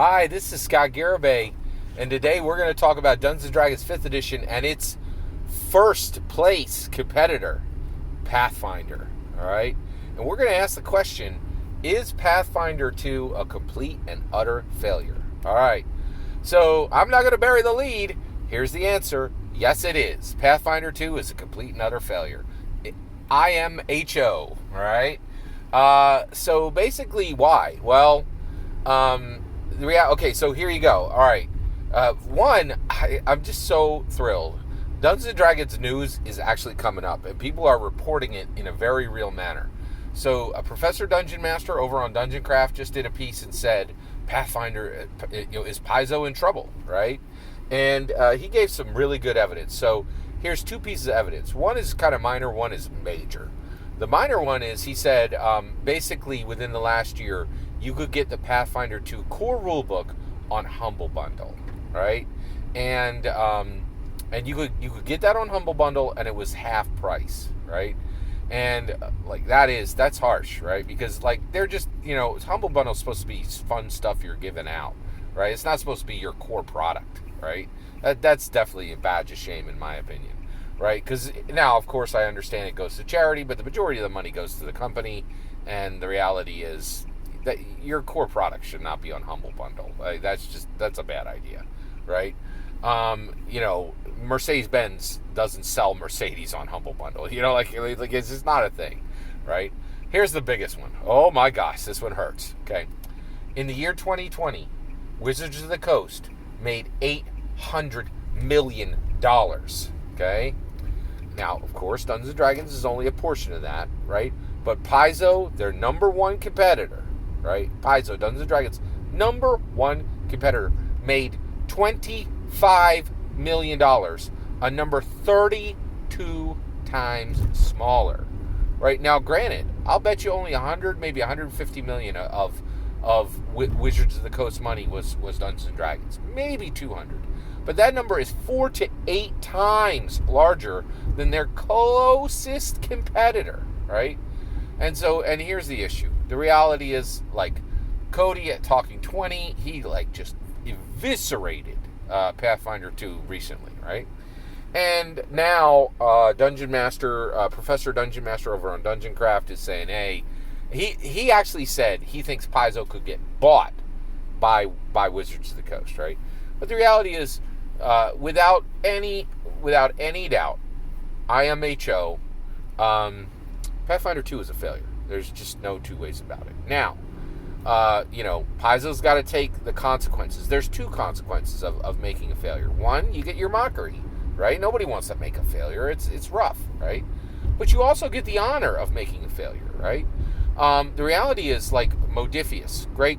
Hi, this is Scott Garibay, and today we're going to talk about Dungeons & Dragons 5th Edition and its first place competitor, Pathfinder. All right? And we're going to ask the question, is Pathfinder 2 a complete and utter failure? All right. So I'm not going to bury the lead. Here's the answer. Yes, it is. Pathfinder 2 is a complete and utter failure. IMHO. All right? So basically, why? Well, okay, so here you go. All right. I'm just so thrilled. Dungeons & Dragons news is actually coming up, and people are reporting it in a very real manner. So, Professor Dungeon Master over on Dungeon Craft just did a piece and said, Pathfinder, is Paizo in trouble, right? And he gave some really good evidence. So, here's two pieces of evidence. One is kind of minor, one is major. The minor one is, he said, basically within the last year, you could get the Pathfinder 2 core rulebook on Humble Bundle, right? And you could get that on Humble Bundle, and it was half price, right? And that's harsh, right? Because they're just, Humble Bundle is supposed to be fun stuff you're giving out, right? It's not supposed to be your core product, right? That's definitely a badge of shame in my opinion, right? Because now, of course, I understand it goes to charity, but the majority of the money goes to the company, and the reality is that your core product should not be on Humble Bundle. That's a bad idea, right? Mercedes-Benz doesn't sell Mercedes on Humble Bundle. It's just not a thing, right? Here's the biggest one. Oh my gosh, this one hurts. Okay, in the year 2020, Wizards of the Coast made $800 million. Okay, now of course Dungeons & Dragons is only a portion of that, right? But Paizo, their number one competitor, right? Paizo, Dungeons & Dragons number one competitor, made $25 million, a number 32 times smaller. Right now, granted, I'll bet you only 100, maybe 150 million of Wizards of the Coast money was Dungeons and Dragons, maybe 200, but that number is 4 to 8 times larger than their closest competitor, right? And here's the issue. The reality is, Cody at Talking 20, he just eviscerated Pathfinder 2 recently, right? And now Professor Dungeon Master over on Dungeon Craft is saying, hey, he actually said he thinks Paizo could get bought by Wizards of the Coast, right? But the reality is, without any doubt, IMHO, Pathfinder 2 is a failure. There's just no two ways about it. Now, Paizo's got to take the consequences. There's two consequences of making a failure. One, you get your mockery, right? Nobody wants to make a failure. It's rough, right? But you also get the honor of making a failure, right? The reality is, Modifius, great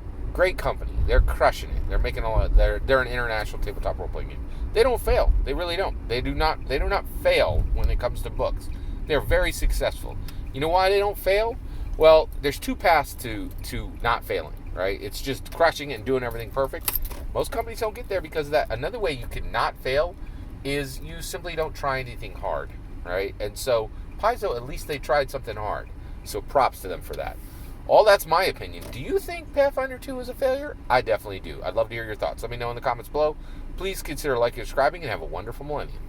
company. They're crushing it. They're making a lot. They're an international tabletop role playing game. They don't fail. They really don't. They do not fail when it comes to books. They're very successful. You know why they don't fail? Well, there's two paths to not failing, right? It's just crushing it and doing everything perfect. Most companies don't get there because of that. Another way you can not fail is you simply don't try anything hard, right? And so Paizo, at least they tried something hard. So props to them for that. All that's my opinion. Do you think Pathfinder 2 is a failure? I definitely do. I'd love to hear your thoughts. Let me know in the comments below. Please consider liking and subscribing, and have a wonderful millennium.